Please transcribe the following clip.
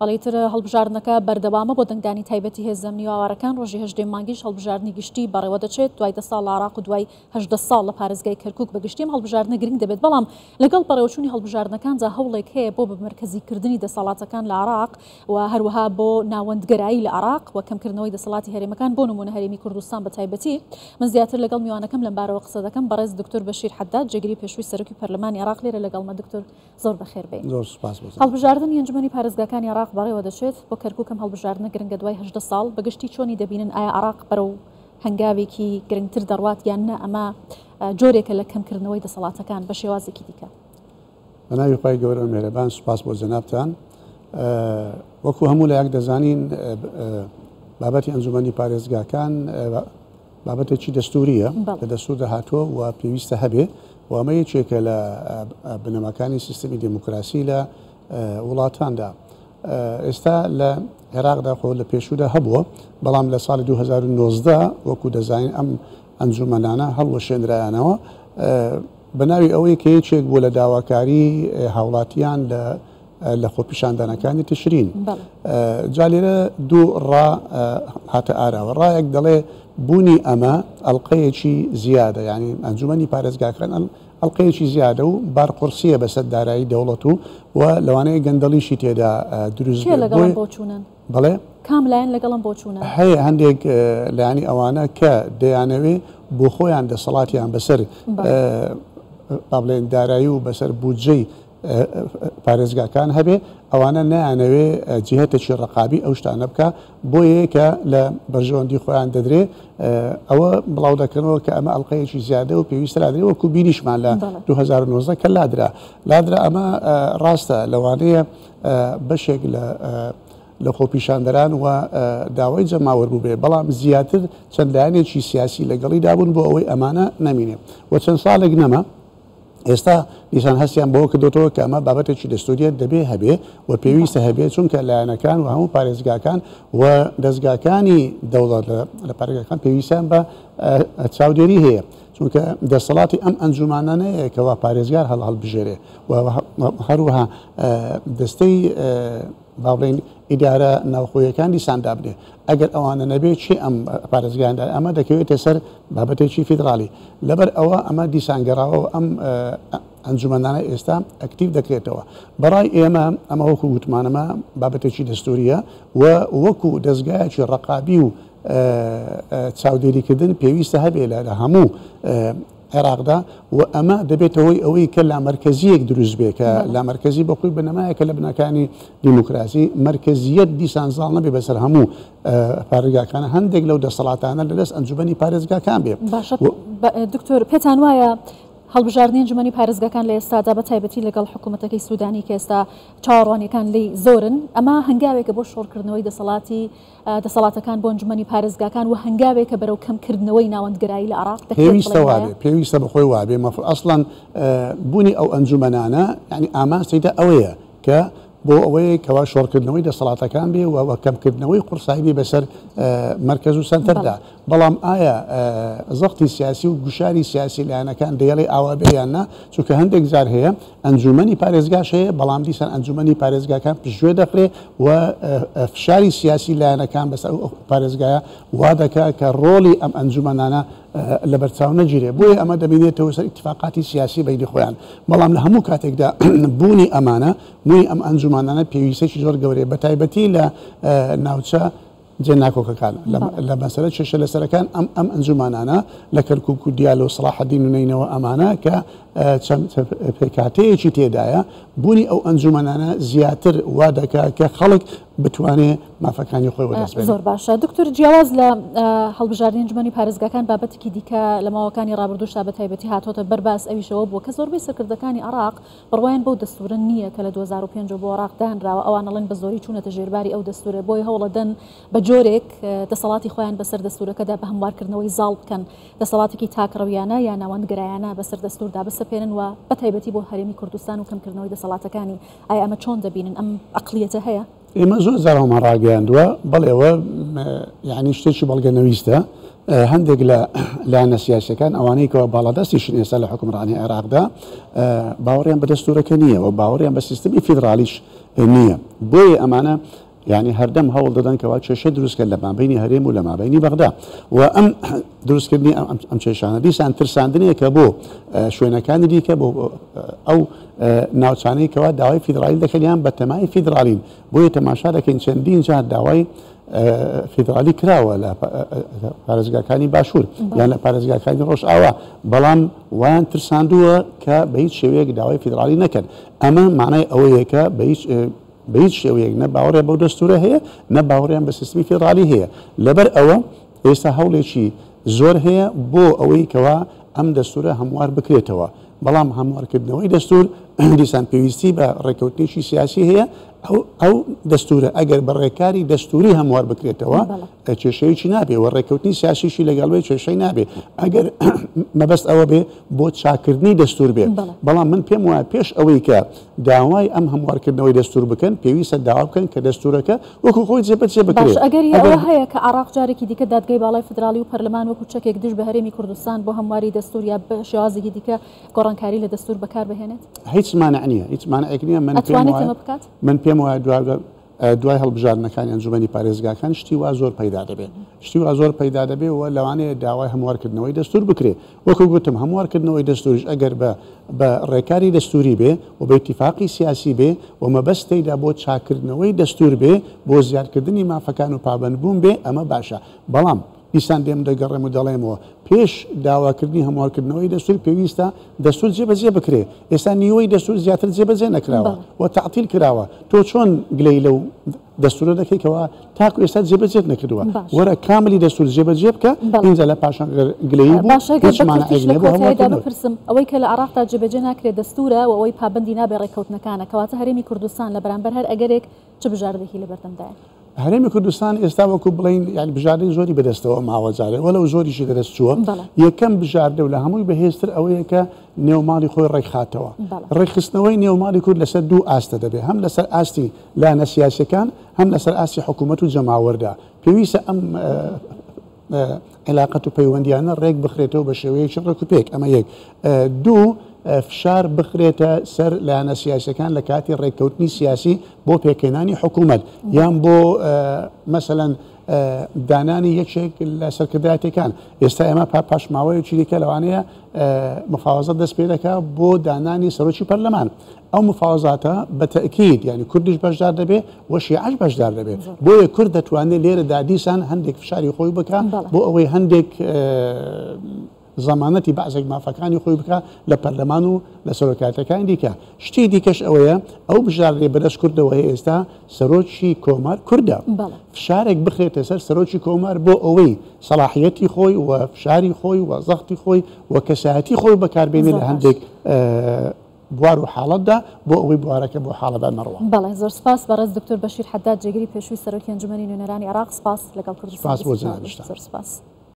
بەڵێتر هەڵبژاردنەکە بەردەوامە بۆ دەنگدانی تایبەتی هێزە ئەمنی و ئاوارەکان ڕۆژی 18 مانگیش هەڵبژاردننی گشتی بەڕێوە دەچێت دوای 10 ساڵ لە عێراق و دوای 18 ساڵ لە پارێزگای کەرکووک بەگشتیم هەڵبژاردنە گرنگ دەبێت بەڵام لەگەڵ بەڕێوەچوونی هەڵبژاردنەکان جا هەوڵێک هەیە بۆ بمرکزیکردنی دەسەڵاتەکان لە عێراق و هەروەها بۆ ناوەندگەرایی لە عێراق و کەمکردنەوەی دەسەڵاتی هەرێمەکان بۆ نمونە هەرێمی کوردستان بە تایبەتی من زیاتر لەگەڵ میوانەکەم لەم بارەوە قسە دەکەم بەڕێز دکتۆر بەشیر حەداد جێگیری پێشووی سەرۆکی پەرلەمانی عێراق لێرە لەگەڵمە دکتۆر زۆر بەخێر بێ. هەڵبژاردننی ئەنجومەنی پارێزگاکانی عێراق بەڕێوە دەچێت بۆ کەرکووکم هەڵبژاردنە گرنگە دوای 18 ساڵ بەگشتی چۆنی دەبینن ئایا عێراق بەرەو هەنگاوێکی گرنگتر دەڕوات یان نە ئەمە جۆرێکە لە کەمکردنەوەی دەسەڵاتەکان بە شێوازێکی دیکە. بەناوی خی گەورە مێرەبان سوپاس بۆ جەنابتان. وەکو هەموو لایەک دەزانین بابەتی ئەنجومەنی پارێزگاکان بابەتێکی دەستوریە کە دەستور دەهاتووە و پێویستە هەبێ و ئەمە یەکێکە لە بنەماکانی سیستەمی دموکراسی لە وڵاتاندا. ئێستا لە عێراقدا خۆ لە پێشوودا هەبووە بەڵام لە ساڵی 2019 وەکو دەزانین ئەم ئەنجومەنانە هەڵوەشێنرایانەوە بەناوی ئەوەی کە یەکێک بوو لە داواکاری هاوڵاتیان لە خۆپیشاندانەکانی تشرین. جا لێرە دوو ڕا هاتە ئاراوە ڕایەک دەڵێ بوونی ئەمە ئەڵلقەیەکی زیادە یعنی ئەنجومەنی پارێزگاکان ئەڵلقەیەکی زیادە و بارقورسیە بەسەر دارایی دەوڵەت و لەوانەیە گەندەڵیشی تێدا دروست بڵێ کاملایەن لەگەڵم بۆچوونە هەیە هەندێک لایانی ئەوانە کە دەیانەوێ بۆ خۆیان دەسەڵاتیان بەسەر بڵێن دارایی و بەسەر بودجەی پارێزگاکان هەبێ ئەوانە نەیانەوێ جهەتێکی ڕقابی ئەو شتانە بکە بۆ یەکە لە بەرژەوەندی خۆیان دەدرێ ئەوە بڵاو دەکەنەوە کە ئەمە ئەڵلقەیەکی زیادە و پێویستە لادرێ وەکو بینیشمان لە 2019 کە لادرا ئەمە ڕاستە لەوانەیە بەشێک لە خۆپیشاندەران و داوای جەماوەربوو بێ بەڵام زیاتر چەند لایەنێکی سیاسی لەگەڵی دابوون بۆ ئەوەی ئەمانە نەمینێ و چەند ساڵێک نەما ئێستا دیسان هەستیان بەوە کردوتەوە کە ئەمە بابەتێکی دەستوریەت دەبێ هەبێ و پێویستە هەبێ چونکە لایەنەکان و هەموو پارێزگاکان و دەستگاکانی دەوڵەت لە پارێزگاکان پێویستیان بە چاودێری هەیە چونکە دەسەڵاتی ئەم ئەنجومانانەیە کەوا پارێزگار هەڵبژێرێ و هەروەها دەستەی باڵێن ئیدارە ناوخۆیەکان دیساندا بدێ ئەگەر ئەوانە نەبێ چی ئەم پارێزگایاندا ئەمە دەکەوێتە سەر بابەتێکی فیدرالی لەبەر ئەوە ئەمە دیسانگەڕاوە ئەم ئەنجومەنانە ئێستا ئەکتیو دەکرێتەوە بەڕای ئێمە ئەمە وەکو گوتمانەمە بابەتێکی دەستوریە و وەکو دەستگایەکی ڕقابی و چاودێریکردن پێویستە هەبێ لە هەموو عێراقدا و ئەمە دەبێتەوەی ئەوەی کە لا مرکزیەک دروست بێ کە لا مرکزی بەخۆی بنەمایەکە لە بنەکانی دیموکراسی مرکزیەت دیسانزاڵ نەبێ بەسەر هەموو پارێزگاکانە هەندێک لەو دەسەڵاتانە لەدەست ئەنجومەنی پارێزگاکان بێ. دکتۆر پێتان وایە هەڵبژاردننی ئەنجومەنی پارێزگاکان لە ئێستادا بە تایبەتی لەگەڵ حکوومەتەکەی سوودانی کە ئێستا چاوەڕوانیەکان لی زۆرن ئەمە هەنگاوێکە بۆ شۆڕکردنەوەی دەسەڵاتەکان بۆ ئەنجومەنی پارێزگاکان و هەنگاوێکە بەرەو کەمکردنەوەی ناوەندگرایی لە عێراق پێویستە بەخۆی وابێ ئەسڵەن بوونی ئەو ئەنجومەنانە یعنی ئامانجیدا ئەوەیە کە بۆ ئەوەیە کەوا شۆڕکردنەوەی دەسەڵاتەکان بێ و کەمکردنەوەی قورسایی بەسەر مرکز و سنتەردا بەڵام ئایا زەختی سیاسی و گوشاری سیاسی لایەنەکان دەیەڵێ ئاوا بێیاننا چونکە هەندێک جار هەیە ئەنجومەنی پارێزگاش هەیە بەڵام دیسان ئەنجومەنی پارێزگاکان پشتگوێ دەکرێ و فشاری سیاسی لایەنەکان بەسەر پارێزگایە وا دەکا کە ڕۆڵی ئەم ئەنجومەنانە لە بەرچاو نەگیرێ بۆیە ئەمە دەبینێتەوە سەر ئیتفاقاتی سیاسی بەینی خۆیان بەڵام لە هەموو کاتێکدا بوونی ئەمانە مووی ئەم ئەنجومانانە پێویستێکی زۆر گەورەیە بە تایبەتی لە ناوچە جێناکۆکەکان لە مەسەرە چێشە لەسەرەکان ئەم ئەنجومانانە لە کەرکووک و دیالۆ و سەلاحەدین و نینەوە ئەمانە کە چەند پێکاتەیەکی تێدایە بوونی ئەو ئەنجومانانە زیاتر وا دەکا کە خەڵک بتوانێت مافەکانی خۆی وەدەست بێت. زۆر باشە دکتۆر جیاواز لە هەڵبژاردننی ئەنجومەنی پارێزگاکان بابەتێکی دیکە لە ماوەکانی ڕابردووشدا بە تایبەتی هاتۆتە بەرباس ئەویشەوە بووە کە زۆربەی سەرکردەکانی عێراق بڕوایان بەو دەستورە نییە کە لە 2005 بۆ عێراق دانراوە ئەوانەڵێن بە زۆری چوونەتە ژێرباری ئەو دەستورە بۆی هەوڵەدەن بە جۆرێک دەسەڵاتی خۆیان بەسەر دەستورەکەدا بە هەموارکردنەوەی زاڵ بکەن دەسەڵاتێکی تاکڕەویانە یا ناوەندگرایانە بەسەر دەستوردا بسەپێنن و بە تایبەتی بۆ هەرێمی کوردستان و کەمکردنەوەی دەسەڵاتەکانی ئایا ئەمە چۆن دەبینن ئەم عەقلیەتە هەیە؟ ئێمە زۆر زارەوەمان ڕاگەیاندووە بەڵێەوە یعنی شتێکی بەڵگەنەویستە هەندێک لە لایەنە سیاسیەکان ئەوانەی کەەوە باڵادەستیشن ئێستا لە حکومڕانی عێراقدا باوەڕیان بە دەستورەکە نییە و باوەڕیان بە سیستەمی فیدرالیش نییە بۆیە ئەمانە يعني هەردەم هەوڵ دەدەن کەوا کێشەی دروستکرد لە مابینی هەرێم و لە مابینی بەغدا و ئەم دروستکردنی ئەم کێشانە دیسان ترساندنێکە بۆ شوێنەکانی دیکە بۆ ئەو ناوچانەی کەوا داوای فیدرالی دەکەیان بە تەمای فیدرالین بۆیە تەماشا دەکەین چەندین جار داوای فیدرالی کراوە لە پارێزگاکانی باشوور یان لە پارێزگاکانی ڕۆژئاوا بەڵام ویان ترساندووە کە بە هیچ شێوەیەک داوای فیدرالی نەکرد ئەمە معنای ئەوەیە کە بە هیچ شێوەیەک نە باوەڕێ بەو دەستورە هەیە نە باوەڕیان بە سیستمی فیدرالی هەیە لەبەر ئەوە ئێستا هەوڵێکی زۆر هەیە بۆ ئەوەی کەوا ئەم دەستورە هەموار بکرێتەوە بەڵام هەموارکردنەوەی دەستور دیسان پێویستی بە ڕێکەوتنیشی سیاسی هەیە ئەو دەستورە ئەگەر بە ڕێکاری دەستوری هەموار بکرێتەوە کێشەیەکی نابێ و ڕێکەوتنی سیاسیشی لەگەڵەوەی کێشەی نابێ ئەگەر مەبەست ئەوە بێ بۆ چاکردنی دەستور بێ بەڵام من پێم وایە پێش ئەوەی کە داوای ئەم هەموارکردنەوەی دەستور بکەن پێویستە داوا بکەن کە دەستورەکە وەکو خۆی جێبەجێ بکرێت ئەگەر ئەوە هەیە کە عراق جارێکی دیکە دادگای باڵای فدرالی و پەرلەمان وەکو چەکێک دژ بە هەرێمی کوردستان بۆ هەمواری دەستور یا بە شێوازێکی دیکە گۆڕانکاری لە دەستور بەکار بهێنێت هیچ مانع نییە هیچ مانعێک نییە من پێم وایە دوای هەڵبژاردنەکانی ئەنجومەنی پارێزگاکان شتی وا زۆر پەیدا دەبێت شتی وا زۆر پەیدا دەبێت و لەوانەیە داوای هەموارکردنەوەی دەستور بکرێ وەکو گوتم هەموارکردنەوەی دەستوریش ئەگەر بە ڕێکاری دەستوری بێ و بە ئیتیفاقی سیاسی بێ و مەبەستەیدا بۆ چاکردنەوەی دەستور بێ بۆ زیادکردنی مافەکان و پابەندبوون بێ ئەمە باشە بەڵام دیسان دێم دەگەڕێم و دەڵێمەوە پێش داواکردنی هەموارکردنەوەی دەستور پێویستە دەستور جێبەجێ بکرێ ئێستا نیوەی دەستور زیاتر جێبەجێ نەکراوە و تعتیل کراوە تۆ چۆن گلەی لەو دەستورە دەکەیتەوە تاکو ئێستا جێبەجێت نەکردووە وەرە کاملی دەستور جێبەجێ بکە اینجا لە پاشان گلەی بپرسم ئەوەی کە لە عراقدا جێبەجێ ناکرێت دەستورە و ئەوەی پابندی نابێ ڕێکەوتنەکانە کەواتە هەرێمی کوردستان لە بەرامبەر هەر ئەگەرێک چ بژاردێکی لە بەردەمدایە هەرێمی کوردستان ئێستا وەکو بڵین یعنی بژاردەی زۆری بەدەستەوە ماوەجارێ وەلەو زۆریشی دەدەست چووە یەکەم بژاردە و لە هەمووی بەهێزتر ئەوەیە کە نێوماڵی خۆی ڕێکخاتەوە ڕێکخستنەوەی نێوماڵی کورد لەسەر دوو ئاستە دەبێت هەم لەسەر ئاستی لایەنە سیاسیەکان هەم لەسەر ئاستی حکوومەت و جەماوەردا پێویستە ئەم علاقەت و پەیوەندیانە ڕێک بخرێتەوە بە شێوەیەکی ڕێک و پێک ئەمە یەک دوو فشار بخرێتە سەر لایەنە سیاسیەکان لە کاتی ڕێککەوتنی سیاسی بۆ پێکەێنانی حکوومەت یان بۆ مەسەلەن دانانی یەکێک لە سەرکردایەتەکان ئێستا ئێمە پاشماوەیەکی دیکە لەوانەیە مفاوەزەت دەست پێ دەکات بۆ دانانی سەرۆکی پەرلەمان ئەو مفاوەزاتە بە تەئکید یعنی کوردیش بەشدار دەبێت و شیعەش بەشدار دەبێت بۆیە کورد دەتوانێت لێرەدا دیسان هەندێک فشاری خۆی بکات بۆ ئەوەی هەندێک زەمانەتی بەعزێک مافەکانی خۆی بکە لە پەرلەمان و لە سەرۆکاتەکانی دیکە شتی دیکەش ئەوەیە ئەو بژاردێ بەدەست کوردەوە هەیە ئێستا سەرۆکی کۆمار کوردە فشارێک بخرێتە سەر سەرۆکی کۆمار بۆ ئەوەی سەلاحیەتی خۆی و فشاری خۆی و زەختی خۆی و کەسایەتی خۆی بەکاربێنێت لە هەندێک بوار و حاڵەتدا بۆ ئەوەی بوارەکە بۆ حاڵەدا نەڕوە. بەڵێ زۆر سپاس بەڕێز دکتۆر بەشیر حەداد جێگەری پێشووی سەرۆکی ئەنجومەنی نوێنەرانی عێراق سپاس لەگەڵ کوردستان. سپاس بۆ جەناب. زۆر سپاس.